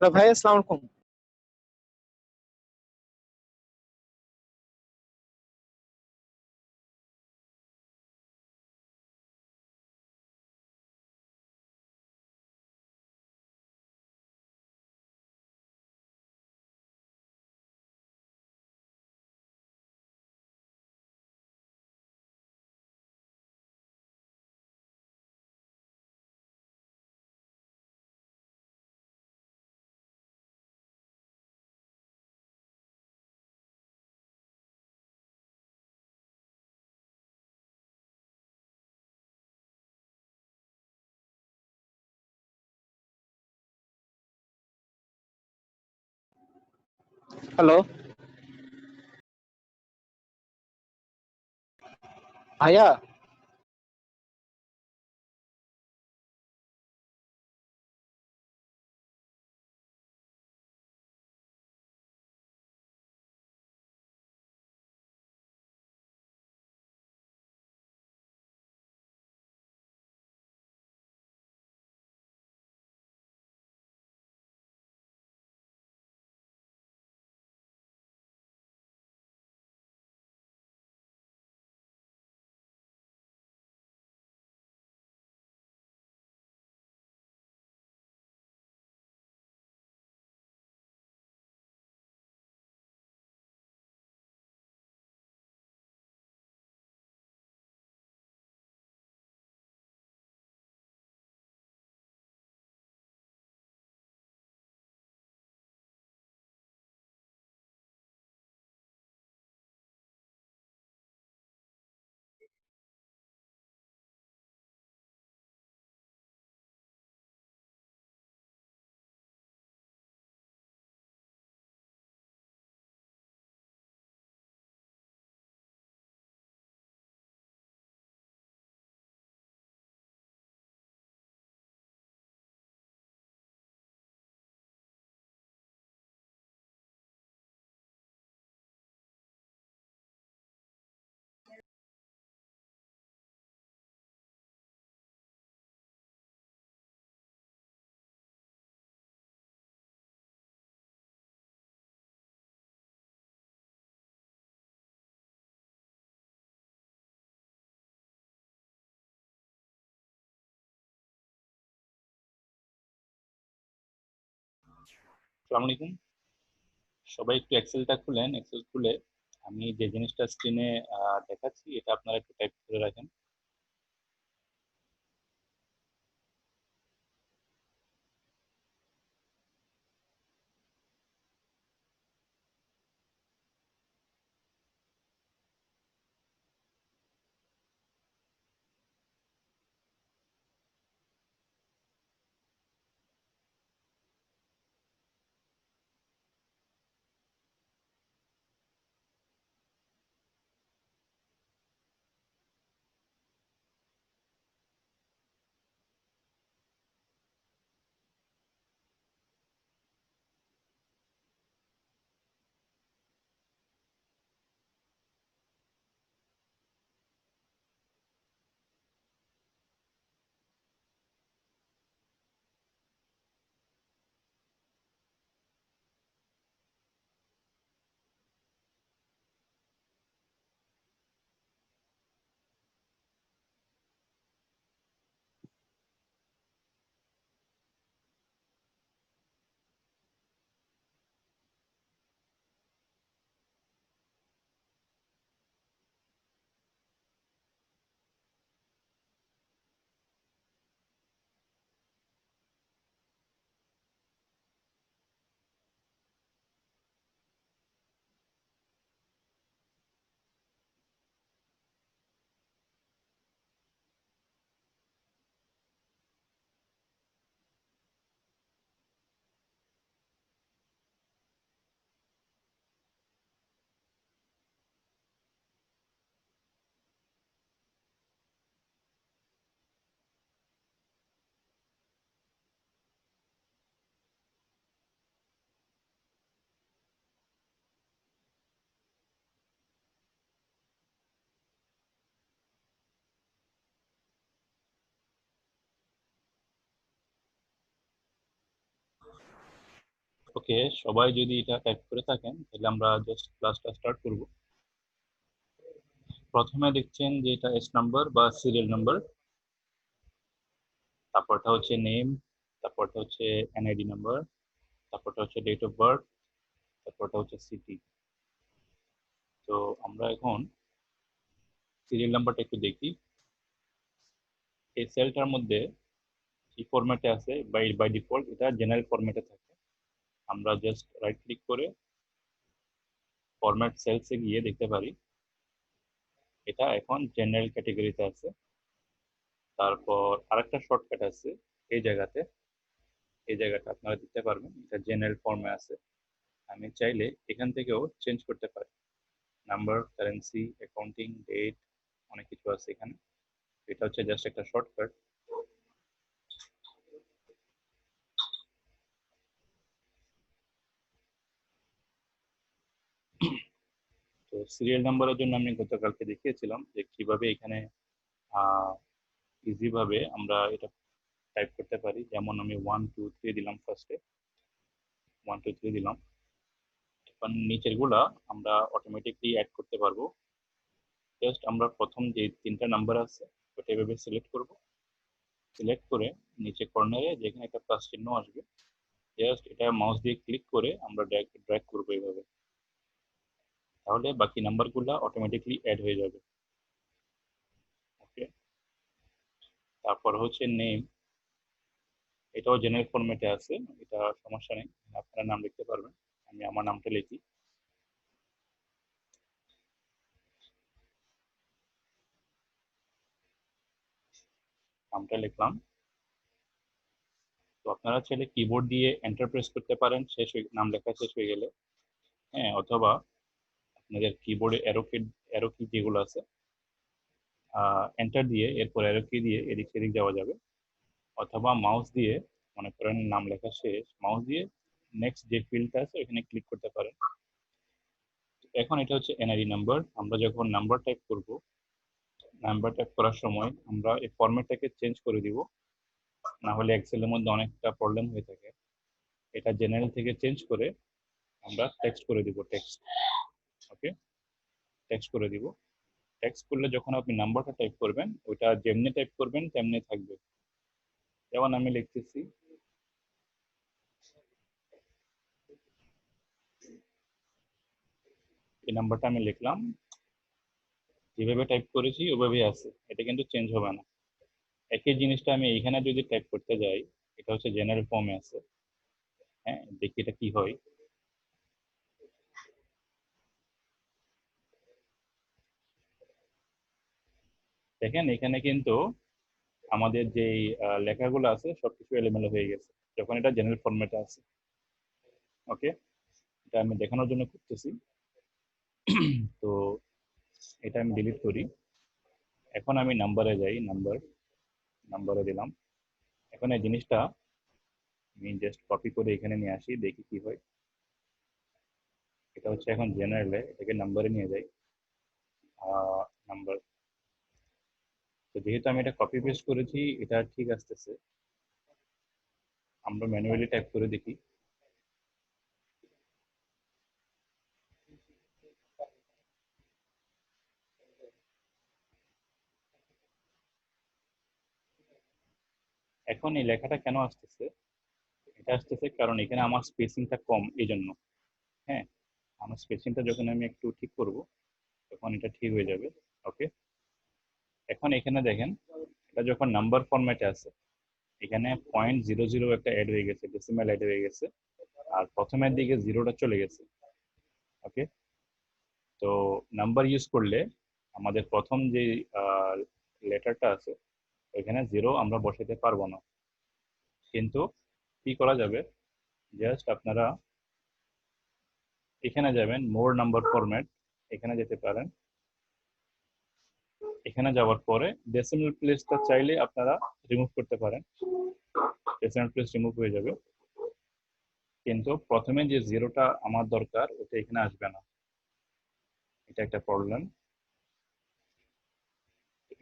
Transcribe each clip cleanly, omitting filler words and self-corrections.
तो भाई अस्सलाम वालेकुम। हेलो भैया। আসসালামু আলাইকুম। সবাই একটু এক্সেলটা খুলেন। এক্সেল খুলে আমি যে জিনিসটা স্ক্রিনে দেখাচ্ছি এটা আপনারা একটু টাইপ করে রাখেন। ওকে, সবাই যদি এটা টাইপ করে থাকেন তাহলে আমরা জাস্ট ক্লাসটা স্টার্ট করব। প্রথমে দেখছেন যে এটা এস নাম্বার বা সিরিয়াল নাম্বার, তারপরটা হচ্ছে নেম, তারপরটা হচ্ছে এনআইডি নাম্বার, তারপরটা হচ্ছে ডেট অফ বার্থ, তারপরটা হচ্ছে সিটি। তো আমরা এখন সিরিয়াল নাম্বারটা একটু দেখি। এই সেলটার মধ্যে কি ফরম্যাটে আছে, বাই ডিফল্ট এটা জেনারেল ফরম্যাটে থাকে। আমরা জাস্ট রাইট ক্লিক করে ফরম্যাট সেলসে গিয়ে দেখতে পারি এটা এখন জেনারেল ক্যাটাগরিতে আছে। তারপর আরেকটা শর্টকাট আছে এই জায়গাতে, এই জায়গাটা আপনারা দেখতে পারবেন এটা জেনারেল ফর্মে আছে। আমি চাইলে এখান থেকেও চেঞ্জ করতে পারি, নাম্বার, কারেন্সি, অ্যাকাউন্টিং, ডেট, অনেক কিছু আছে এখানে। এটা হচ্ছে জাস্ট একটা শর্টকাট। তো সিরিয়াল নাম্বারের জন্য আমি গতকালকে দেখিয়েছিলাম যে কিভাবে এখানে ইজি ভাবে আমরা এটা টাইপ করতে পারি। যেমন আমি 1 2 3 দিলাম, ফার্স্টে 1 2 3 দিলাম। এখন নিচের গুলা আমরা অটোমেটিকলি অ্যাড করতে পারবো। জাস্ট আমরা প্রথম যে 3টা নাম্বার আছে ওটা এভাবে সিলেক্ট করব। সিলেক্ট করে নিচে কর্নারে যেখানে একটা প্লাস চিহ্ন আসবে জাস্ট এটা মাউস দিয়ে ক্লিক করে আমরা ড্র্যাগ করবো এইভাবে, তাহলে বাকি নাম্বারগুলো অটোমেটিকলি অ্যাড হয়ে যাবে। ওকে, তারপর হচ্ছে নেম, এটাও জেনারেল ফরম্যাটে আছে, এটা সমস্যা নেই, আপনারা নাম লিখতে পারবেন। আমি আমার নামটা লিখি। নামটা লিখলাম। তো আপনারা চাইলে কিবোর্ড দিয়ে এন্টার প্রেস করতে পারেন নাম লেখা শেষ হয়ে গেলে। হ্যাঁ, অথবা আপনাদের কিবোর্ডে অ্যারো কি যেগুলো আছে এন্টার দিয়ে এরপর অ্যারো কি দিয়ে এদিক সেদিক যাওয়া যাবে। অথবা মাউস দিয়ে, মনে করেন নাম লেখা শেষ, মাউস দিয়ে নেক্সট যে ফিল্ডটা আছে ওখানে ক্লিক করতে পারেন। এখন এটা হচ্ছে এনআইডি নাম্বার। আমরা যখন নাম্বার টাইপ করব, নাম্বার টাইপ করার সময় আমরা এই ফরম্যাটটাকে চেঞ্জ করে দিব, না হলে এক্সেলের মধ্যে অনেকটা প্রবলেম হয়ে থাকে। এটা জেনারেল থেকে চেঞ্জ করে আমরা টেক্সট করে দিব, টেক্সট। ওকে, টেক্সট করে দিব। টেক্সট করলে যখন আপনি নাম্বারটা টাইপ করবেন ওইটা যেমনি টাইপ করবেন তেমনি থাকবে। যেমন আমি লিখতেছি এই নাম্বারটা আমি লিখলাম, যেভাবে টাইপ করেছি ওভাবেই আছে, এটা কিন্তু চেঞ্জ হবে না। একই জিনিসটা আমি এইখানে যদি টাইপ করতে যাই, এটা হচ্ছে জেনারেল ফর্মে আছে। হ্যাঁ, দেখি এটা কি হয়। দেখেন এখানে কিন্তু আমাদের যে লেখাগুলো আছে সবকিছু এলোমেলো হয়ে গেছে যখন এটা জেনারেল ফরম্যাটে আছে। ওকে, এটা আমি দেখানোর জন্য করতেছি। তো এটা আমি ডিলিট করি। এখন আমি নাম্বারে যাই, নাম্বারে দিলাম। এখন এই জিনিসটা আমি জাস্ট কপি করে এখানে নিয়ে আসি, দেখি কি হয়। এটা হচ্ছে এখন জেনারেলে, এটাকে নাম্বারে নিয়ে যাই, নাম্বার। তো যেহেতু আমি এটা কপি পেস্ট করেছি এটা ঠিক আসতেছে। আমরা ম্যানুয়ালি টাইপ করে দেখি। এখন এই লেখাটা কেন আসতেছে, এটা আসতেছে কারণ এখানে আমার স্পেসিংটা কম, এই জন্য। হ্যাঁ, আমার স্পেসিংটা যখন আমি একটু ঠিক করব তখন এটা ঠিক হয়ে যাবে। ওকে, এখন এখানে দেখেন এটা যখন নাম্বার ফরম্যাটে আছে এখানে 0.00 একটা অ্যাড হয়ে গেছে, ডেসিমাল অ্যাড হয়ে গেছে, আর প্রথমের দিকে জিরোটা চলে গেছে। ওকে, তো নাম্বার ইউজ করলে আমাদের প্রথম যে লেটারটা আছে ওইখানে জিরো আমরা বসাতে পারবো না। কিন্তু কি করা যাবে, জাস্ট আপনারা এখানে যাবেন, মোর নাম্বার ফরম্যাট, এখানে যেতে পারেন। এখানে যাওয়ার পরে ডেসিমাল প্লেসটা চাইলে আপনারা রিমুভ করতে পারেন, ডেসিমাল প্লেস রিমুভ হয়ে যাবে। কিন্তু প্রথমে যে জিরোটা আমার দরকার ওটা এখানে আসবে না, এটা একটা প্রবলেম।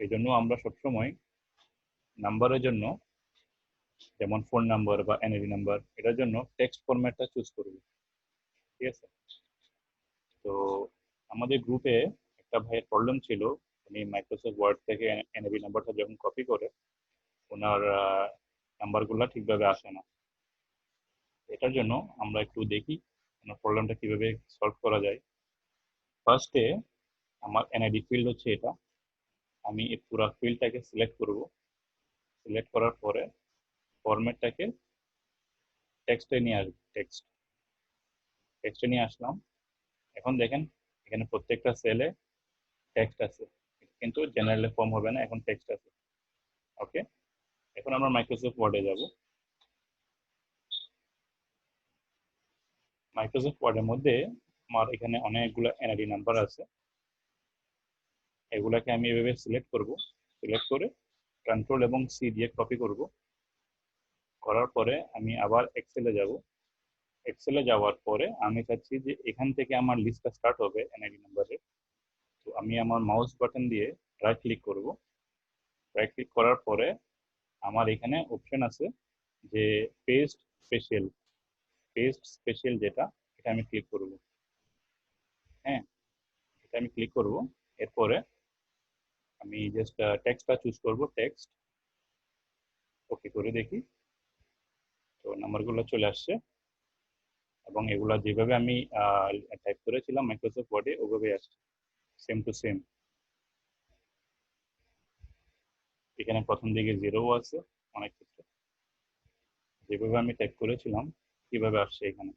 এই জন্য আমরা সবসময় নাম্বারের জন্য যেমন ফোন নাম্বার বা এনআইডি নাম্বার, এটার জন্য টেক্সট ফরম্যাটটা চুজ করব। ঠিক আছে? তো আমাদের গ্রুপে একটা ভাইয়ের প্রবলেম ছিল, উনি মাইক্রোসফট ওয়ার্ড থেকে এনআইডি নাম্বারটা যখন কপি করে ওনার নাম্বারগুলো ঠিকভাবে আসে না। এটার জন্য আমরা একটু দেখি ওনার প্রবলেমটা কিভাবে সলভ করা যায়। ফার্স্টে আমার এনআইডি ফিল্ড হচ্ছে এটা, আমি এই পুরো ফিল্ডটাকে সিলেক্ট করব। সিলেক্ট করার পরে ফরম্যাটটাকে টেক্সটে নিয়ে আসবো, টেক্সটে নিয়ে আসলাম। এখন দেখেন এখানে প্রত্যেকটা সেলে টেক্সট আছে, কিন্তু জেনারেল ফর্ম হবে না, এখন টেক্সট আছে। ওকে, এখন আমরা মাইক্রোসফট ওয়ার্ডে যাব। মাইক্রোসফট ওয়ার্ডের মধ্যে আমার এখানে অনেকগুলো এনআইডি নাম্বার আছে, এগুলাকে আমি এভাবে সিলেক্ট করব। সিলেক্ট করে কন্ট্রোল এবং সি দিয়ে কপি করব। করার পরে আমি আবার এক্সেলে যাব। এক্সেলে যাওয়ার পরে আমি চাচ্ছি যে এখান থেকে আমার লিস্টটা স্টার্ট হবে এনআইডি নাম্বারের। তো আমি আমার মাউস বাটন দিয়ে রাইট ক্লিক করব। রাইট ক্লিক করার পরে আমার এখানে অপশন আছে যে পেস্ট স্পেশাল, যেটা, এটা আমি ক্লিক করব। হ্যাঁ, এটা আমি ক্লিক করব। এরপরে আমি জাস্ট টেক্সটটা চুজ করব, টেক্সট। ওকে করে দেখি, তো নাম্বারগুলো চলে আসছে এবং এগুলা যেভাবে আমি টাইপ করেছিলাম মাইক্রোসফট ওয়ার্ডে ওভাবেই আসছে, সেম টু সেম। এখানে প্রথম দিকে জিরো আছে অনেক ক্ষেত্রে, যেভাবে আমি টাইপ করেছিলাম কিভাবে আসছে এখানে।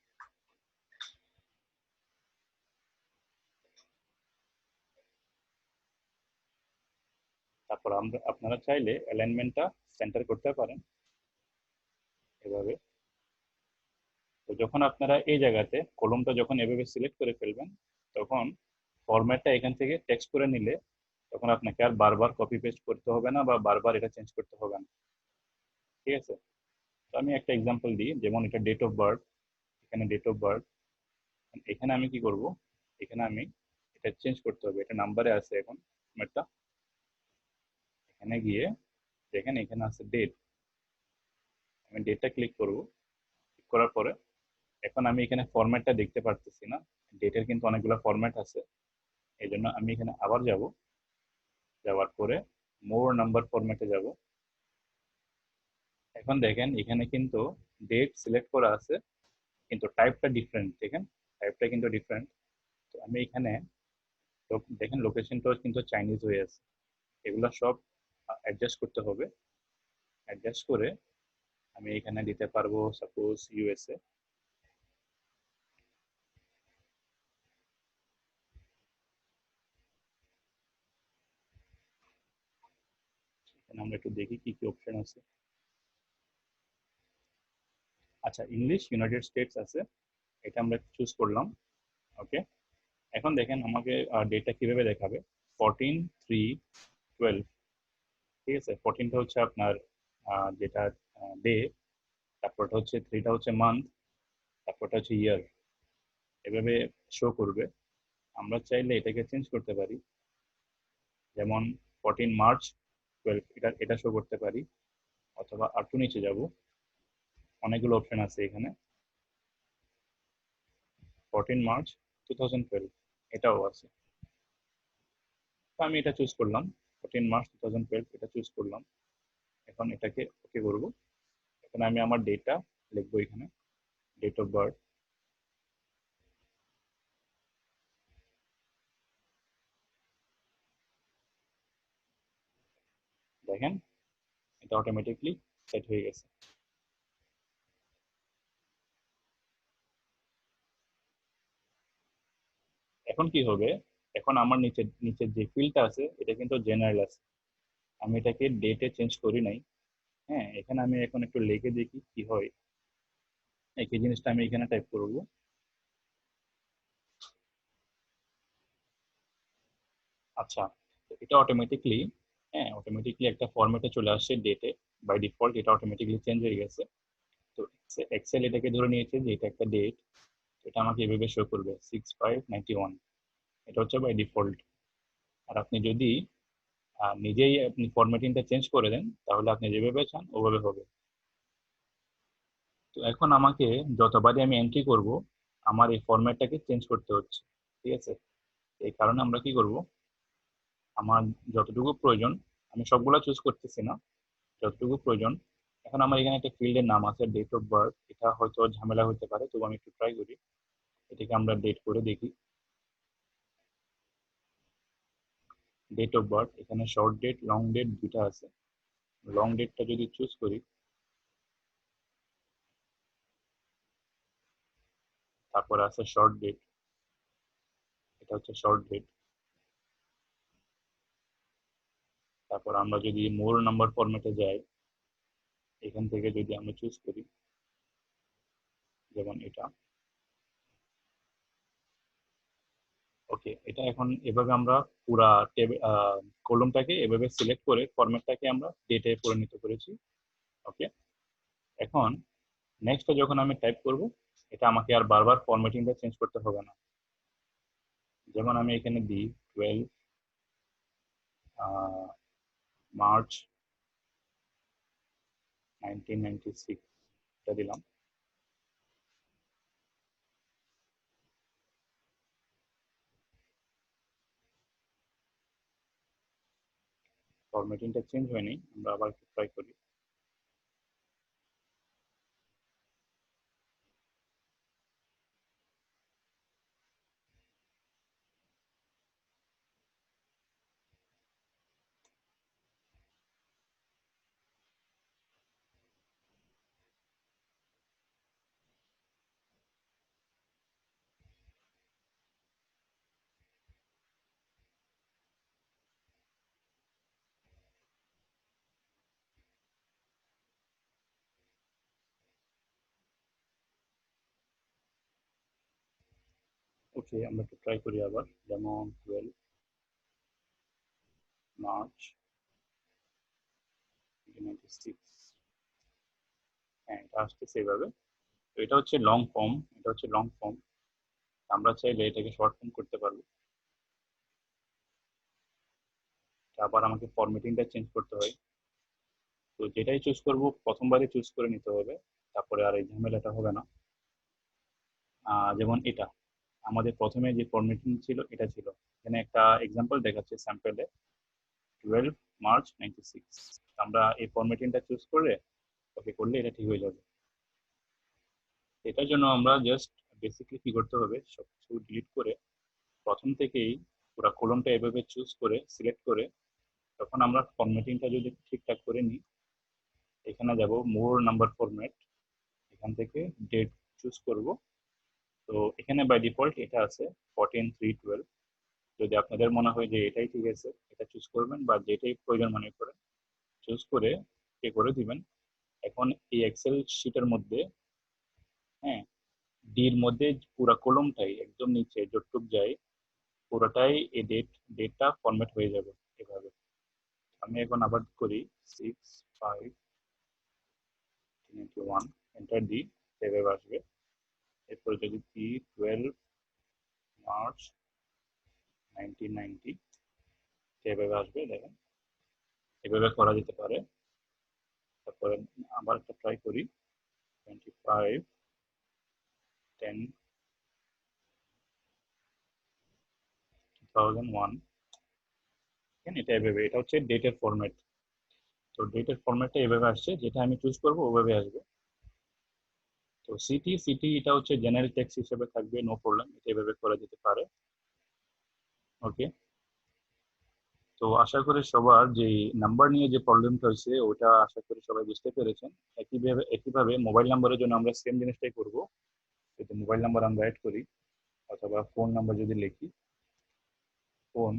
তারপর আপনারা চাইলে অ্যালাইনমেন্টটা সেন্টার করতে পারেন এভাবে। তো যখন আপনারা এই জায়গাতে কলমটা যখন এভাবে সিলেক্ট করে ফেলবেন, তখন ফরম্যাটটা এখান থেকে টেক্সট করে নিলে তখন আপনাকে আর বারবার কপি পেস্ট করতে হবে না বা বারবার এটা চেঞ্জ করতে হবে না। ঠিক আছে? তো আমি একটা এক্সাম্পল দিই, যেমন এটা ডেট অফ বার্থ, এখানে ডেট অফ বার্থ। এখানে আমি কি করব, এখানে আমি এটা চেঞ্জ করতে হবে, এটা নাম্বারে আছে এখন ফরম্যাটটা। এখানে গিয়ে দেখেন এখানে আছে ডেট, আমি ডেটটা ক্লিক করব। ক্লিক করার পরে এখন আমি এখানে ফরম্যাটটা দেখতে পারতেছি না, ডেটের কিন্তু অনেকগুলো ফরম্যাট আছে। এই জন্য আমি এখানে আবার যাব, যাওয়ার পরে মোর নাম্বার ফরম্যাটে যাব। এখন দেখেন এখানে কিন্তু ডেট সিলেক্ট করা আছে, কিন্তু টাইপটা ডিফারেন্ট। দেখেন টাইপটা কিন্তু ডিফারেন্ট। তো আমি এখানে দেখেন লোকেশনটাও কিন্তু চাইনিজ হয়ে আছে, এগুলো সব অ্যাডজাস্ট করতে হবে। অ্যাডজাস্ট করে আমি এখানে দিতে পারবো সাপোজ ইউএসএ। এখানে আমরা একটু দেখি কি কি অপশন আছে। আচ্ছা, ইংলিশ ইউনাইটেড স্টেটস আছে, এটা আমরা চুজ করলাম। ওকে, এখন দেখেন আমাকে ডেটটা কিভাবে দেখাবে। 14/3/12। ঠিক আছে, 14টা হচ্ছে আপনার যেটা ডে, তারপরটা হচ্ছে 3টা হচ্ছে মান্থ, তারপরটা হচ্ছে ইয়ার, এভাবে শো করবে। আমরা চাইলে এটাকে চেঞ্জ করতে পারি, যেমন 14 মার্চ 12, এটা শো করতে পারি। অথবা আর একটু নিচে যাব, অনেকগুলো অপশন আছে এখানে। 14 মার্চ 2012 এটাও আছে। তো আমি এটা চুজ করলাম, 14 মার্চ 2012 এটা চুজ করলাম। এখন এটাকে ওকে করব। এখন আমি আমার ডেটটা লিখবো এখানে, ডেট অফ বার্থ। দেখেন এটা অটোমেটিকলি সেট হয়ে গেছে। এখন কি হবে, এখন আমার নিচের যে ফিল্ডটা আছে এটা কিন্তু জেনারেল আছে, আমি এটাকে ডেটে চেঞ্জ করি নাই। হ্যাঁ, এখানে আমি এখন একটু লিখে দেখি কি হয়। একই জিনিসটা আমি এখানে টাইপ করব। আচ্ছা, তো এটা অটোমেটিকলি, হ্যাঁ অটোমেটিকলি একটা ফরম্যাটে চলে আসছে ডেটে। বাই ডিফল্ট এটা অটোমেটিকলি চেঞ্জ হয়ে গেছে। তো এক্সেল এটাকে ধরে নিয়েছে যে এটা একটা ডেট, এটা আমাকে এভাবে শো করবে 6/5/91। এটা হচ্ছে বাই ডিফল্ট। আর আপনি যদি নিজেই আপনি ফরম্যাটিংটা চেঞ্জ করে দেন তাহলে আপনি যেভাবে চান ওভাবে হবে। তো এখন আমাকে যতবারই আমি এন্ট্রি করব আমার এই ফরম্যাটটাকে চেঞ্জ করতে হচ্ছে, ঠিক আছে? এই কারণে আমরা কি করব, আমার যতটুকু প্রয়োজন, আমি সবগুলা চুজ করতেছি না, যতটুকু প্রয়োজন। এখন আমার এখানে একটা ফিল্ডের নাম আছে ডেট অফ বার্থ, এটা হয়তো ঝামেলা হতে পারে, তবু আমি একটু ট্রাই করি। এটাকে আমরা ডেট করে দেখি, ডেট অফ বার্থ। এখানে শর্ট ডেট লং ডেট দুটা আছে। লং ডেটটা যদি চুজ করি, তারপরে আছে শর্ট ডেট, এটা হচ্ছে শর্ট ডেট। তারপর আমরা যদি মোর নাম্বার ফরম্যাটে যাই, এখান থেকে যদি আমরা চুজ করি যেমন এটা, ওকে, এটা এখন এভাবে আমরা পুরা কলমটাকে এভাবে সিলেক্ট করে ফরম্যাটটাকে আমরা ডেটে পরিণত করেছি। ওকে, এখন নেক্সট যখন আমি টাইপ করব, এটা আমাকে আর বারবার ফরম্যাটিংটা চেঞ্জ করতে হবে না। যেমন আমি এখানে দিই 12 মার্চ 1996, এটা দিলাম। ফরম্যাটিংটা চেঞ্জ হয়নি, আমরা আবার একটু ট্রাই করি। ওকে, আমরা একটু ট্রাই করি আবার, যেমন 12 মার্চ 1996। হ্যাঁ, এটা আসতেছে এইভাবে। তো এটা হচ্ছে লং ফর্ম, এটা হচ্ছে লং ফর্ম। আমরা চাইলে এটাকে শর্ট ফর্ম করতে পারবো। আবার আমাকে ফরম্যাটিংটা চেঞ্জ করতে হয়। তো যেটাই চুজ করব প্রথমবারই চুজ করে নিতে হবে, তারপরে আর এই ঝামেলাটা হবে না। যেমন এটা আমাদের প্রথমে যে ফরম্যাটিং ছিল এটা ছিল, এখানে একটা এক্সাম্পল দেখাচ্ছে স্যাম্পলে 12 মার্চ 96। আমরা এই ফরম্যাটিংটা চুজ করে ওকে করলে এটা ঠিক হয়ে যাবে। এটার জন্য আমরা জাস্ট বেসিকলি কি করতে হবে, সবকিছু ডিলিট করে প্রথম থেকেই পুরো কলমটা এভাবে চুজ করে সিলেক্ট করে, তখন আমরা ফরম্যাটিংটা যদি ঠিকঠাক করে নিই, এখানে যাব মোর নাম্বার ফরম্যাট, এখান থেকে ডেট চুজ করব। তো এখানে বাই ডিফল্ট এটা আছে 14/3/12। যদি আপনাদের মনে হয় যে এটাই ঠিক আছে, এটা চুজ করবেন, বা যেটাই প্রয়োজন মনে করেন চুজ করে পে করে দিবেন। এখন এই এক্সেল শিটের মধ্যে, হ্যাঁ, ডির মধ্যে পুরো কলমটাই একদম নিচে যতটুক যায় পুরোটাই এই ডেটটা ফরম্যাট হয়ে যাবে এভাবে। আমি এখন আবার করি 6/5/1991, এন্টার দিই, এভাবে আসবে। এরপরে যদি দিই 12 মার্চ 1990, এভাবে আসবে, দেখেন এভাবে করা যেতে পারে। তারপরে আবার একটা ট্রাই করি 25/10/2001, এটা এভাবে, এটা হচ্ছে ডেটের ফরম্যাট। তো ডেটের ফরম্যাটটা এভাবে আসছে, যেটা আমি চুজ করবো ওভাবে আসবে। তো সিটি সিটি এটা হচ্ছে জেনারেল টেক্সট হিসেবে থাকবে, নো প্রবলেম, এটা এভাবে করা যেতে পারে। ওকে, তো আশা করি সবার যে নাম্বার নিয়ে যে প্রবলেমটা হয়েছে ওটা আশা করি সবাই বুঝতে পেরেছেন। একইভাবে মোবাইল নাম্বারের জন্য আমরা সেম জিনিসটাই করব। যদি মোবাইল নাম্বার আমরা অ্যাড করি অথবা ফোন নাম্বার যদি লিখি, ফোন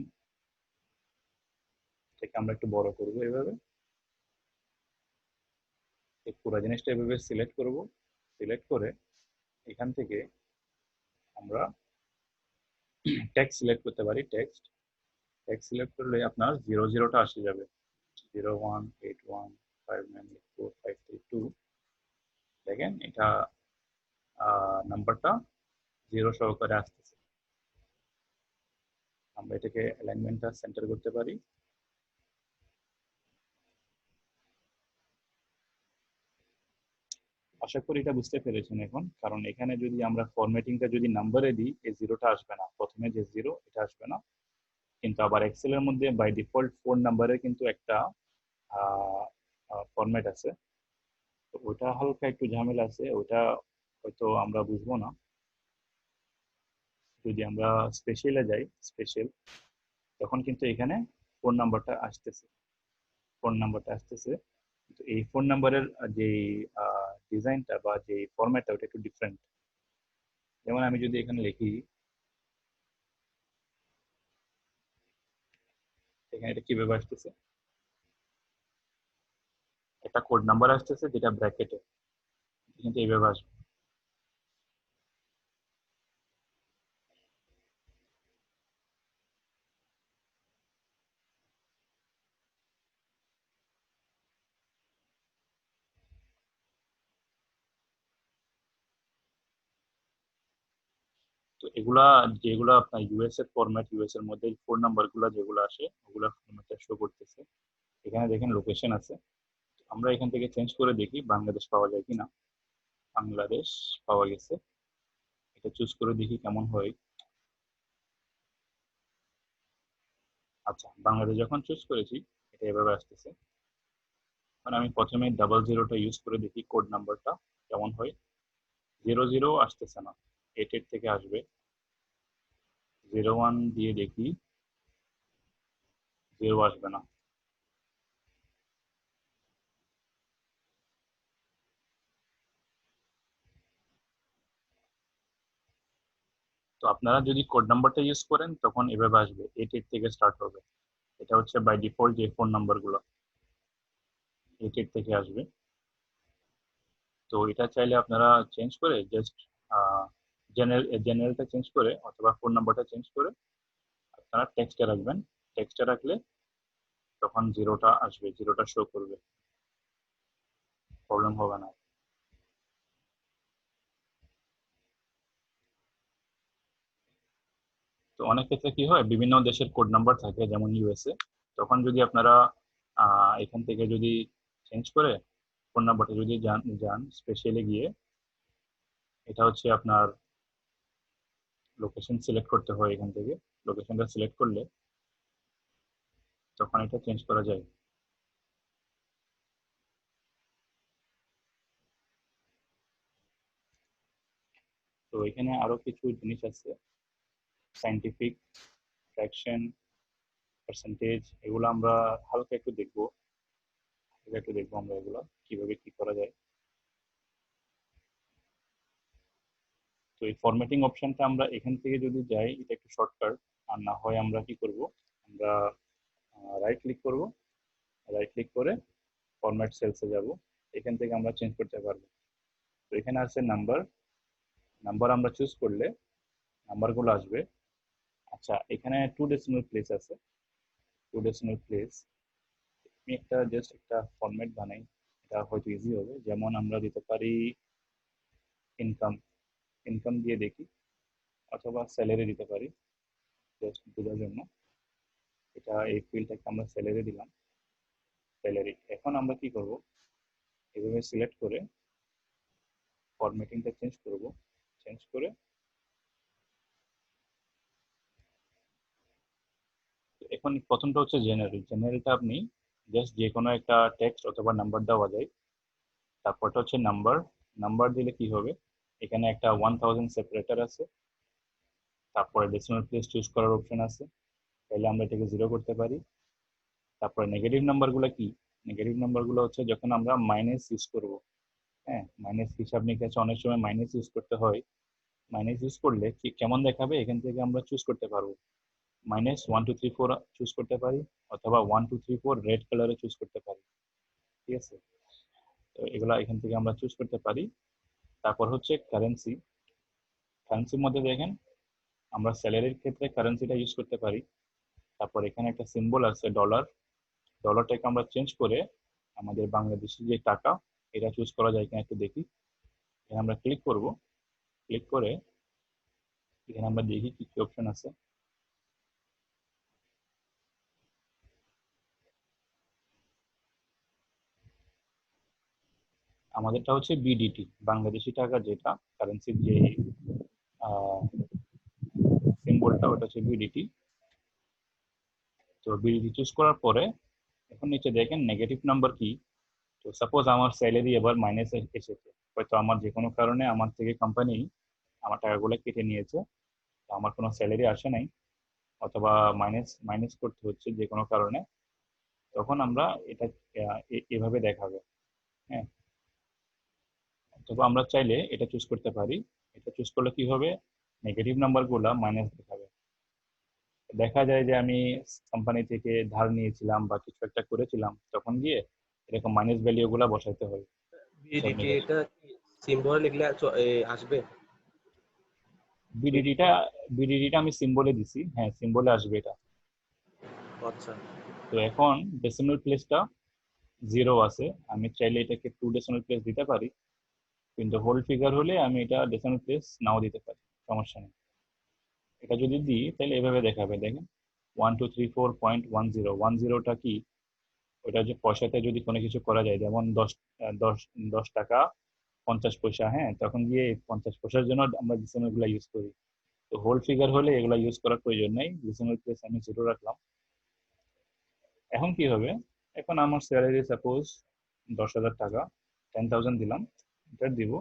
থেকে আমরা একটু বড় করব এভাবে, এই পুরো জিনিসটা এভাবে সিলেক্ট করব। সিলেক্ট করে এখান থেকে আমরা টেক্সট সিলেক্ট করতে পারি। টেক্সট সিলেক্ট করলে আপনার 00টা আসে যাবে, 0181598453 দেখেন এটা নাম্বারটা 0 সহকারে আসতেছে। আমরা এটাকে অ্যালাইনমেন্টটা সেন্টার করতে পারি। আশা করি এটা বুঝতে পেরেছেন এখন, কারণ এখানে যদি আমরা ফরম্যাটিংটা যদি নাম্বারে দিই, এই জিরোটা আসবে না, প্রথমে যে জিরো এটা আসবে না। কিন্তু আবার এক্সেলের মধ্যে বাই ডিফল্ট 4 নাম্বারের কিন্তু একটা ফরম্যাট আছে, তো ওটা হালকা একটু ঝামেলা আছে, ওটা হয়তো আমরা বুঝবো না। যদি আমরা স্পেশালে যাই, স্পেশাল, তখন কিন্তু এখানে ফোন নাম্বারটা আসতেছে, ফোন নাম্বারটা আসতেছে। তো এই ফোন নাম্বারের যে ডিজাইনটা বা যে ফরম্যাটটা ওটা একটু ডিফারেন্ট। যেমন আমি যদি এখানে লিখি, এখানে এটা কিভাবে আসতেছে, একটা কোড নাম্বার আসতেছে যেটা ব্র্যাকেটে, কিন্তু এইভাবে আসবে। তো এগুলা যেগুলো আপনার ইউএস এর ফরম্যাট, ইউএস এর মধ্যে ফোন নাম্বার গুলা যেগুলো আসে ওগুলা ফরম্যাটটা শো করতেছে। এখানে দেখেন লোকেশন আছে, আমরা এখান থেকে চেঞ্জ করে দেখি বাংলাদেশ পাওয়া যায় কিনা। বাংলাদেশ পাওয়া গেছে, এটা চুজ করে দেখি কেমন হয়। আচ্ছা, বাংলাদেশ যখন চুজ করেছি এটা এভাবে আসতেছে। এখন আমি প্রথমে ডাবল জিরোটা ইউজ করে দেখি কোড নাম্বারটা কেমন হয়। 00 আসতেছে না, 88 থেকে আসবে। 01 দিয়ে দেখি, 0 আসবে না। তো আপনারা যদি কোড নাম্বারটা ইউজ করেন তখন এভাবে আসবে, 88 থেকে স্টার্ট হবে। এটা হচ্ছে বাই ডিফল্ট যে ফোন নাম্বারগুলো 88 থেকে আসবে। তো এটা চাইলে আপনারা চেঞ্জ করে জাস্ট জেনারেলটা চেঞ্জ করে অথবা ফোন নাম্বারটা চেঞ্জ করে আপনারা টেক্সটে রাখবেন। টেক্সটে রাখলে তখন জিরোটা আসবে, জিরোটা শো করবে, প্রবলেম হবে না। তো অনেক ক্ষেত্রে কি হয়, বিভিন্ন দেশের কোড নাম্বার থাকে, যেমন ইউএসএ, তখন যদি আপনারা এখান থেকে যদি চেঞ্জ করে ফোন নাম্বারটা যদি যান যান স্পেশালি গিয়ে, এটা হচ্ছে আপনার লোকেশন সিলেক্ট করতে হয়। এখান থেকে লোকেশনটা সিলেক্ট করলে তখন এটা চেঞ্জ করা যায়। তো এখানে আরো কিছু জিনিস আছে, সাইন্টিফিক, ফ্র্যাকশন, পার্সেন্টেজ, এগুলো আমরা হালকা একটু দেখবো, একটু দেখবো আমরা এগুলো কিভাবে কি করা যায়। তো এই ফরম্যাটিং অপশনটা আমরা এখান থেকে যদি যাই, এটা একটু শর্টকাট। আর না হয় আমরা কি করব, আমরা রাইট ক্লিক করব, রাইট ক্লিক করে ফরম্যাট সেলসে যাব, এখান থেকে আমরা চেঞ্জ করতে পারবো। তো এখানে আছে নাম্বার, নাম্বার আমরা চুজ করলে নাম্বারগুলো আসবে। আচ্ছা, এখানে টু ডেসিমাল প্লেস আছে, টু ডেসিমাল প্লেস। আমি একটা জাস্ট একটা ফরম্যাট বানাই, এটা হয়তো ইজি হবে। যেমন আমরা দিতে পারি ইনকাম, ইনকাম দিয়ে দেখি, অথবা স্যালারি দিতে পারি, জাস্ট বোঝার জন্য। এটা এই ফিল্ডটাকে আমরা স্যালারি দিলাম, স্যালারি। এখন আমরা কি করব, এভাবে সিলেক্ট করে ফরম্যাটিংটা চেঞ্জ করব, চেঞ্জ করে এখন প্রথমটা হচ্ছে জেনারেল। জেনারেলটা আপনি জাস্ট যে কোনো একটা টেক্সট অথবা নাম্বার দেওয়া যায়। তারপরটা হচ্ছে নাম্বার, নাম্বার দিলে কি হবে, এখানে একটা 1000 সেপারেটর আছে, তারপরে ডেসিমাল প্লেস চুজ করার অপশন আছে, তাহলে আমরা এটাকে জিরো করতে পারি। তারপরে নেগেটিভ নাম্বারগুলো কি, নেগেটিভ নাম্বারগুলো হচ্ছে যখন আমরা মাইনাস ইউজ করব। হ্যাঁ, মাইনাস হিসাব নিকাশে অনেক সময় মাইনাস ইউজ করতে হয়। মাইনাস ইউজ করলে কি কেমন দেখাবে, এখান থেকে আমরা চুজ করতে পারবো। -1 2 3 4 চুজ করতে পারি, অথবা 1 2 3 4 রেড কালারে চুজ করতে পারি। ঠিক আছে, তো এগুলা এখান থেকে আমরা চুজ করতে পারি। তারপর হচ্ছে কারেন্সি, কারেন্সির মধ্যে দেখেন আমরা স্যালারির ক্ষেত্রে কারেন্সিটা ইউজ করতে পারি। তারপর এখানে একটা সিম্বল আছে ডলার, ডলারটাকে আমরা চেঞ্জ করে আমাদের বাংলাদেশি যে টাকা এটা চুজ করা যায় কিনা একটু দেখি। এখানে আমরা ক্লিক করব, ক্লিক করে এখানে আমরা দেখি কি কি অপশন আছে। আমাদেরটা হচ্ছে বিডিটি, বাংলাদেশি টাকা, যেটা কারেন্সির যে সিম্বলটা ওটা হচ্ছে বিডিটি। তো বিডিটি চুজ করার পরে এখন নিচে দেখেন নেগেটিভ নাম্বার কি। তো সাপোজ আমার স্যালারি এবার মাইনাস এসেছে, হয়তো আমার যে কোনো কারণে আমার থেকে কোম্পানি আমার টাকাগুলো কেটে নিয়েছে, তো আমার কোনো স্যালারি আসে নাই, অথবা মাইনাস মাইনাস করতে হচ্ছে যে কোনো কারণে, তখন আমরা এটা এভাবে দেখাবে। হ্যাঁ, অথবা আমরা চাইলে এটা চুজ করতে পারি। এটা চুজ করলে কি হবে, নেগেটিভ নাম্বারগুলো মাইনাস দেখাবে। দেখা যায় যে আমি কোম্পানি থেকে ধার নিয়েছিলাম বা কিছু একটা করেছিলাম, তখন গিয়ে এরকম মাইনাস ভ্যালু গুলা বসাইতে হয় হিসাব বিডিটি নিকাশ। এটা কি সিম্বল লিখলে আসবে? বিডিডিটা বিডিডিটা আমি সিম্বলে দিছি, হ্যাঁ সিম্বলে আসবে এটা। আচ্ছা, তো এখন ডেসিমাল প্লেসটা 0 আছে, আমি চাইলে এটাকে 2 ডেসিমাল প্লেস দিতে পারি, কিন্তু হোল ফিগার হলে আমি এটা ডেসিমাল প্লেস নাও দিতে পারি, সমস্যা নেই। এটা যদি দিই তাহলে এভাবে দেখাবে, দেখেন 1234.10 কি, ওটা যে পয়সাতে যদি কোনো কিছু করা যায়, যেমন 10 10 টাকা 50 পয়সা, হ্যাঁ, তখন গিয়ে 50 পয়সার জন্য আমরা ডেসিমাল গুলা ইউজ করি। তো হোল ফিগার হলে এগুলা ইউজ করার প্রয়োজন নেই, ডেসিমাল প্লেস আমি 0 রাখলাম। এখন কি হবে, এখন আমার স্যালারি সাপোজ 10,000 টাকা, 10,000 দিলাম, এটা দিব,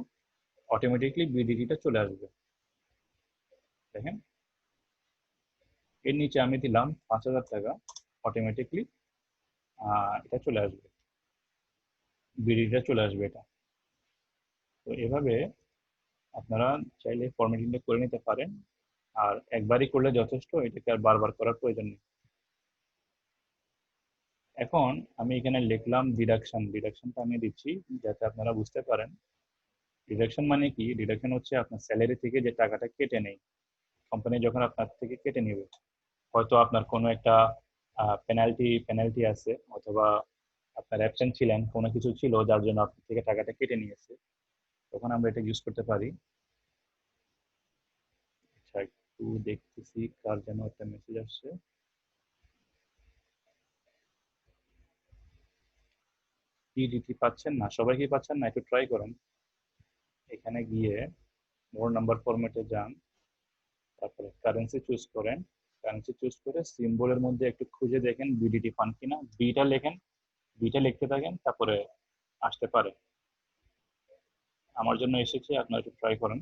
অটোমেটিকলি বিডিটিটা চলে আসবে। দেখেন এর নিচে আমি দিলাম 5,000 টাকা, অটোমেটিকলি এটা চলে আসবে, বিডিটিটা চলে আসবে এটা। তো এভাবে আপনারা চাইলে ফরম্যাটিংটা করে নিতে পারেন, আর একবারই করলে যথেষ্ট, এটাকে আর বারবার করার প্রয়োজন নেই। এখন আমি এখানে লিখলাম ডিডাকশন, ডিডাকশনটা আমি দিচ্ছি যাতে আপনারা বুঝতে পারেন। ডিডাকশন মানে কি, ডিডাকশন হচ্ছে আপনার স্যালারি থেকে যে টাকাটা কেটে নেই কোম্পানি, যখন আপনার থেকে কেটে নেবে, হয়তো আপনার কোনো একটা পেনাল্টি আছে, অথবা আপনার অ্যাবসেন্ট ছিলেন, কোনো কিছু ছিল যার জন্য আপনার থেকে টাকাটা কেটে নিয়েছে, তখন আমরা এটা ইউজ করতে পারি। আচ্ছা, একটু দেখতেছি কার যেন একটা মেসেজ আসছে। পিডিটি পাচ্ছেন না, সবাই কি পাচ্ছেন না? একটু ট্রাই করেন, এখানে গিয়ে মোর নাম্বার ফরম্যাটে যান, তারপরে কারেন্সি চুজ করেন, কারেন্সি চুজ করে সিম্বলের মধ্যে একটু খুঁজে দেখেন বিডিটি পান কিনা, বিটা লেখেন, বিটা লিখতে থাকেন, তারপরে আসতে পারে। আমার জন্য এসেছে, আপনারা একটু ট্রাই করেন।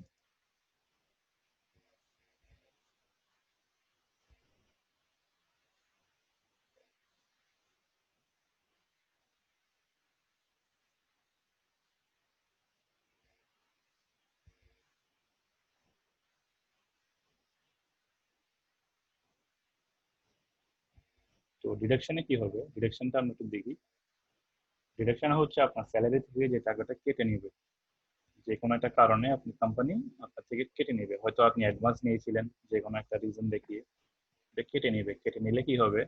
তো ডিডাকশনে কি হবে, ডিডাকশনটা আমরা একটু দেখি। ডিডাকশন হচ্ছে আপনার স্যালারি থেকে যে টাকাটা কেটে নিবে, যে কোনো একটা কারণে আপনি কোম্পানি আপনার থেকে কেটে নিবে, হয়তো আপনি অ্যাডভান্স নিয়েছিলেন যে কোনো একটা রিজন দেখিয়ে, এটা কেটে নিবে। কেটে নিলে কি হবে,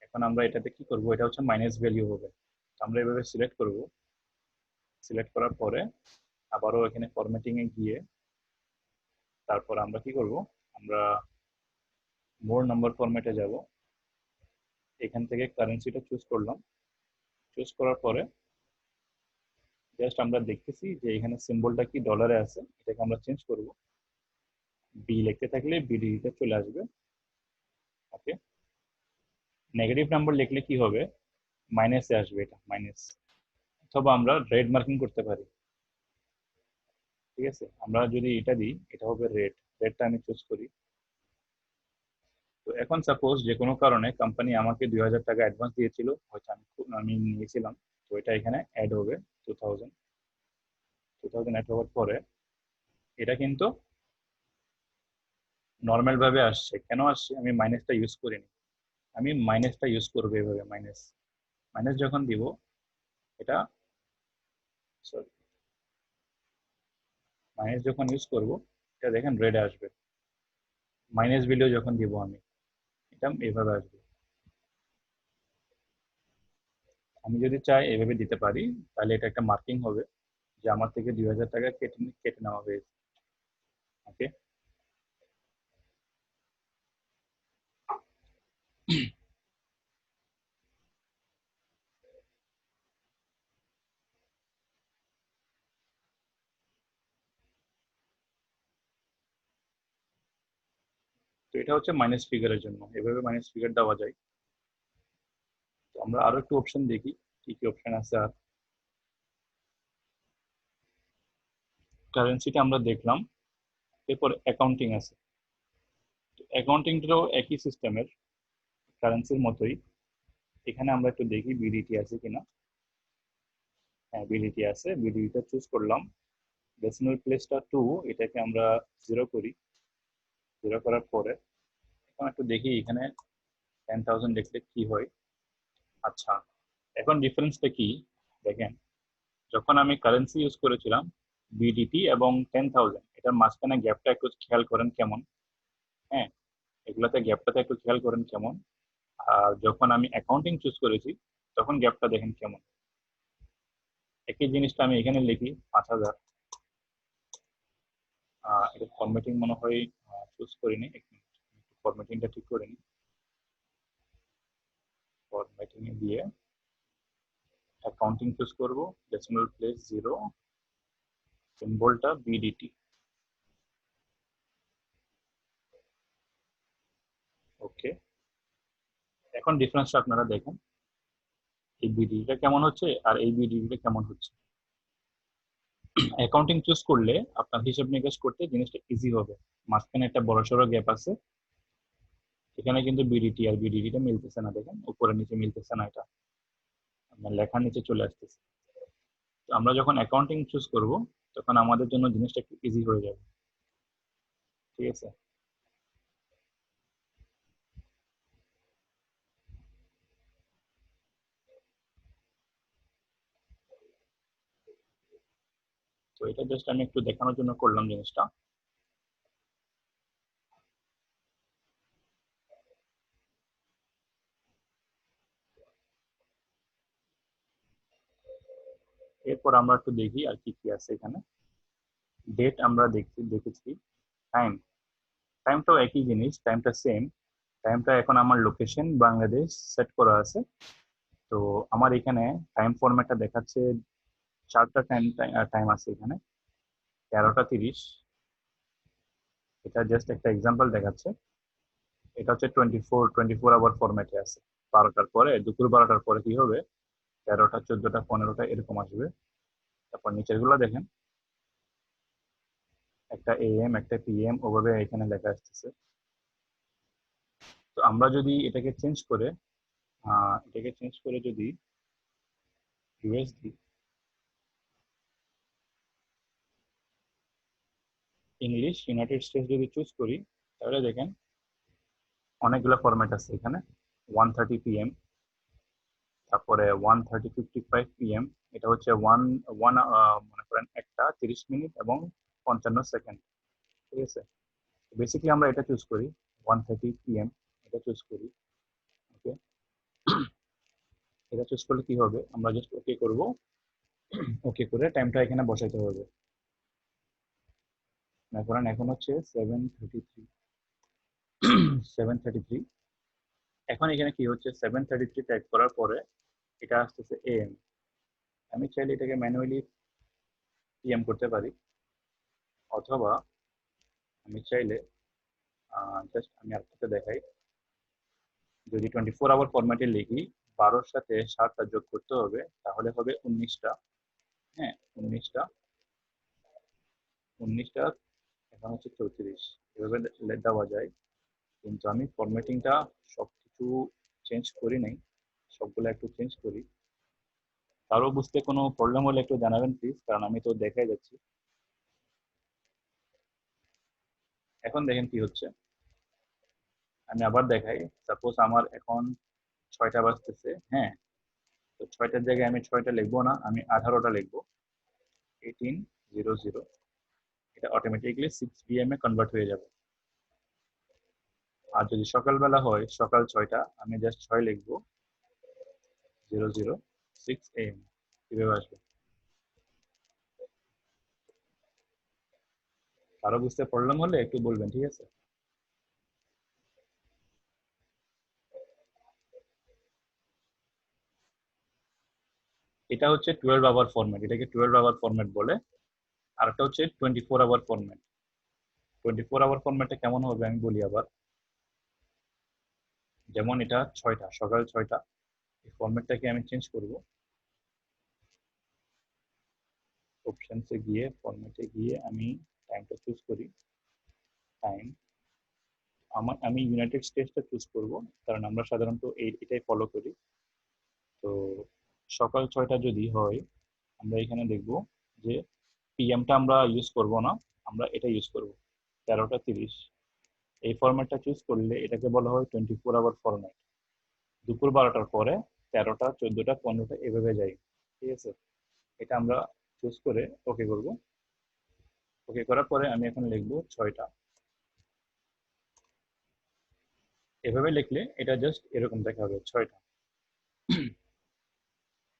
এখন আমরা এটাতে কি করব, এটা হচ্ছে মাইনাস ভ্যালু হবে। তো আমরা এভাবে সিলেক্ট করব, সিলেক্ট করার পরে আবারও এখানে ফরম্যাটিং এ গিয়ে তারপর আমরা কি করব, আমরা মোর নাম্বার ফরম্যাটে যাব, এখান থেকে কারেন্সিটা চুজ করলাম, চুজ করার পরে জাস্ট আমরা দেখতেছি যে এখানে সিম্বলটা কি ডলারে আছে, এটাকে আমরা চেঞ্জ করব, বি লিখতে থাকলে বিডিটা চলে আসবে। ওকে, নেগেটিভ নাম্বার লিখলে কি হবে, মাইনাসে আসবে, এটা মাইনাস। অথবা আমরা রেড মার্কিং করতে পারি, ঠিক আছে, আমরা যদি এটা দিই এটা হবে রেড, রেডটা আমি চুজ করি। তো এখন সাপোজ যে কোনো কারণে কোম্পানি আমাকে 2,000 টাকা অ্যাডভান্স দিয়েছিল, হয়তো আমি নিয়েছিলাম, তো এটা এখানে অ্যাড হবে 2,000, 2,000 অ্যাড হওয়ার পরে এটা কিন্তু নর্মাল ভাবে আসছে। কেন আসছে, আমি মাইনাসটা ইউজ করিনি, আমি মাইনাসটা ইউজ করবো এভাবে, মাইনাস, মাইনাস যখন দিব এটা, সরি, মাইনাস যখন ইউজ করব এটা দেখেন রেড আসবে, মাইনাস ভ্যালু যখন দিব আমি, এটা এভাবে আসবে। আমি যদি চাই এভাবে দিতে পারি, তাহলে এটা একটা মার্কিং হবে যে আমার থেকে 2,000 টাকা কেটে কেটে নেওয়া হয়েছে। ওকে, তো এটা হচ্ছে মাইনাস ফিগারের জন্য, এভাবে মাইনাস ফিগার দেওয়া যায়। তো আমরা আরো একটু অপশন দেখি, কি কি অপশন আছে। আর কারেন্সিটা আমরা দেখলাম, এরপর অ্যাকাউন্টিং আছে। অ্যাকাউন্টিংটাও একই সিস্টেমের, কারেন্সির মতোই। এখানে আমরা একটু দেখি বিডিটি আছে কিনা। হ্যাঁ, বিডিটি আছে, বিডিটিটা চুজ করলাম। ডেসিমাল প্লেসটা 2, এটাকে আমরা 0 করি। 0 করার পরে এখন একটু দেখি এখানে 10,000 লিখলে কি হয়। আচ্ছা, এখন ডিফারেন্সটা কি দেখেন, যখন আমি কারেন্সি ইউজ করেছিলাম বিডিটি এবং 10,000, এটার মাঝখানে গ্যাপটা একটু খেয়াল করেন কেমন। হ্যাঁ, এগুলাতে গ্যাপটাতে একটু খেয়াল করেন কেমন। আর যখন আমি অ্যাকাউন্টিং চুজ করেছি তখন গ্যাপটা দেখেন কেমন। একই জিনিসটা আমি এখানে লিখি 5,000। এটা ফরম্যাটিং মনে হয় চুজ করিনি, একটু ফরম্যাটিংটা ঠিক করে নিই। ফরম্যাটিং এ দিয়ে অ্যাকাউন্টিং চুজ করব, ডেসিমাল প্লেস 0, সিম্বলটা বিডিটি। ওকে, এখন ডিফারেন্সটা আপনারা দেখেন, এই বিডিটা কেমন হচ্ছে আর এই বিডিটা কেমন হচ্ছে। অ্যাকাউন্টিং চুজ করলে আপনার হিসাব নিকাশ করতে জিনিসটা ইজি হবে। মাঝখানে একটা বড়সড় গ্যাপ আছে, এখানে কিন্তু বিডিটি আর বিডিটিটা মিলতেছে না, দেখেন উপরে নিচে মিলতেছে না, এটা আপনার লেখার নিচে চলে আসতেছে। তো আমরা যখন অ্যাকাউন্টিং চুজ করব তখন আমাদের জন্য জিনিসটা একটু ইজি হয়ে যাবে। ঠিক আছে, তো এটা জাস্ট আমি একটু দেখানোর জন্য করলাম জিনিসটা। এরপর আমরা একটু দেখি আর কি কি আছে এখানে। ডেট আমরা দেখেছি। টাইম, টাইমটাও একই জিনিস, টাইমটা সেম। টাইমটা এখন আমার লোকেশন বাংলাদেশ সেট করা আছে। তো আমার এখানে টাইম ফরম্যাটটা দেখাচ্ছে 4টা টাইম আছে এখানে, 13টা 30। এটা জাস্ট একটা এক্সাম্পল দেখাচ্ছে। এটা হচ্ছে 24 আওয়ার ফরম্যাটে আছে। 12টার পরে, দুপুর 12টার পরে কি হবে, 13টা 14টা 15টা এরকম আসবে। তারপর নিচের গুলো দেখেন, একটা AM একটা PM ওভাবে এখানে লেখা আসতেছে। তো আমরা যদি এটাকে চেঞ্জ করে যদি USD ইংলিশ ইউনাইটেড স্টেটস যদি চুজ করি, তাহলে দেখেন অনেকগুলো ফরম্যাট আছে এখানে। 1:30 PM, তারপরে 1:55 PM, এটা হচ্ছে মনে করেন 1:30 এবং 55 সেকেন্ড। ঠিক আছে, বেসিক্যালি আমরা এটা চুজ করি 1:30 PM, এটা চুজ করি। ওকে, এটা চুজ করলে কি হবে, আমরা জাস্ট ওকে করব। ওকে করে টাইমটা এখানে বসাইতে হবে। মনে করেন এখন হচ্ছে 7:33। এখন এখানে কি হচ্ছে, 7:33 টাইপ করার পরে এটা আসতেছে AM। আমি চাইলে এটাকে ম্যানুয়ালি PM করতে পারি, অথবা আমি চাইলে জাস্ট আমি আপনাকে দেখাই, যদি 24 আওয়ার ফরম্যাটে লিখি 12-র সাথে 7টা যোগ করতে হবে, তাহলে হবে 19টা। হ্যাঁ, 19টা এখন হচ্ছে 34, এভাবে দেওয়া যায়। কিন্তু আমি ফরম্যাটিংটা সবকিছু চেঞ্জ করি নাই, সবগুলো একটু চেঞ্জ করি। কারো বুঝতে কোনো প্রবলেম হলে একটু জানাবেন প্লিজ, কারণ আমি তো দেখাই যাচ্ছি। এখন দেখেন কি হচ্ছে, আমি আবার দেখাই। সাপোজ আমার এখন 6টা বাজতেছে। হ্যাঁ, তো 6টার জায়গায় আমি 6টা লিখবো না, আমি 18টা লিখবো, 18:00। এটা অটোমেটিকলি 6 PM এ কনভার্ট হয়ে যাবে। আর যদি সকালবেলা হয়, সকাল 6টা, আমি জাস্ট 6 লিখবো, 00:06 AM, কিভাবে আসবে। কারো বুঝতে প্রবলেম হলে একটু বলবেন, ঠিক আছে। এটা হচ্ছে 12 আওয়ার ফরম্যাট, এটাকে 12 আওয়ার ফরম্যাট বলে। আর একটা হচ্ছে 24 আওয়ার ফরম্যাট। 24 আওয়ার ফরম্যাটে কেমন হবে আমি বলি আবার। যেমন এটা 6টা, সকাল 6টা। এই ফরম্যাটটাকে আমি চেঞ্জ করব। অপশনসে গিয়ে ফরম্যাটে গিয়ে আমি টাইমটা চুজ করি। টাইম আমি ইউনাইটেড স্টেটসটা চুজ করব, কারণ আমরা সাধারণত এটাই ফলো করি। তো সকাল 6টা যদি হয়, আমরা এখানে দেখব যে পিএমটা আমরা ইউজ করব না, আমরা এটা ইউজ করব 13টা 30। এই ফরম্যাটটা চুজ করলে এটাকে বলা হয় 24 আওয়ার ফরম্যাট। দুপুর 12টার পরে 13টা 14টা 15টা এভাবে যায়, ঠিক আছে। এটা আমরা চুজ করে ওকে করব। ওকে করার পরে আমি এখন লিখব 6টা। এভাবে লিখলে এটা জাস্ট এরকম দেখা হবে 6টা।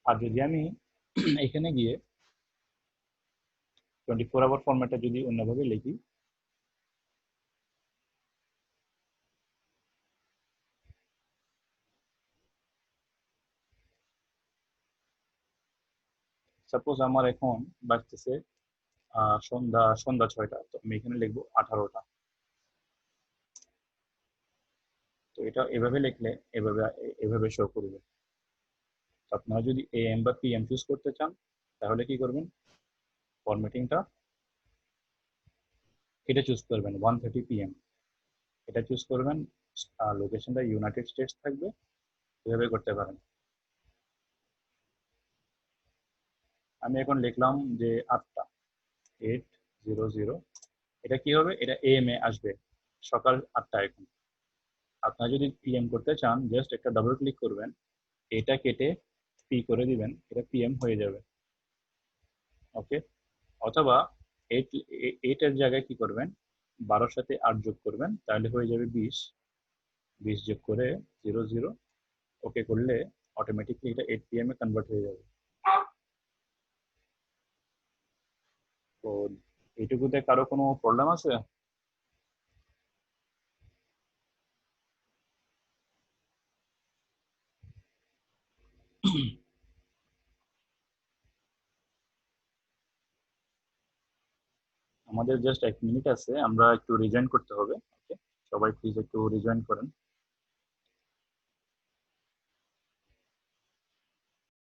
আর যদি আমি এখানে গিয়ে 24 আওয়ার ফরম্যাটটা যদি অন্যভাবে লিখি, সাপোজ আমার এখন বাজতেছে সন্ধ্যা 6টা, তো আমি এখানে লিখবো 18টা। তো এটা এভাবে লিখলে এভাবে এভাবে শো করবে। আপনারা যদি এএম বা পিএম চুজ করতে চান তাহলে কি করবেন, ফরম্যাটিংটা এটা চুজ করবেন 1:30 PM, এটা চুজ করবেন। লোকেশনটা ইউনাইটেড স্টেটস থাকবে, এভাবে করতে পারেন। আমি এখন লিখলাম যে 8টা 8:00। এটা কি হবে, এটা এএম এ আসবে, সকাল 8টা। এখন আপনারা যদি পিএম করতে চান জাস্ট একটা ডাবল ক্লিক করবেন, এটা কেটে পি করে দিবেন, এটা পিএম হয়ে যাবে। ওকে। অথবা এইটের জায়গায় কি করবেন, 12-র সাথে 8 যোগ করবেন, তাহলে হয়ে যাবে 20। 20 যোগ করে 00 ওকে করলে অটোমেটিকলি এটা 8 PM এ কনভার্ট হয়ে যাবে। তো এইটুকুতে কারো কোনো প্রবলেম আছে? আমাদের জাস্ট 1 মিনিট আছে, আমরা একটু রিজয়েন করতে হবে। ওকে, সবাই প্লিজ একটু রিজয়েন করেন।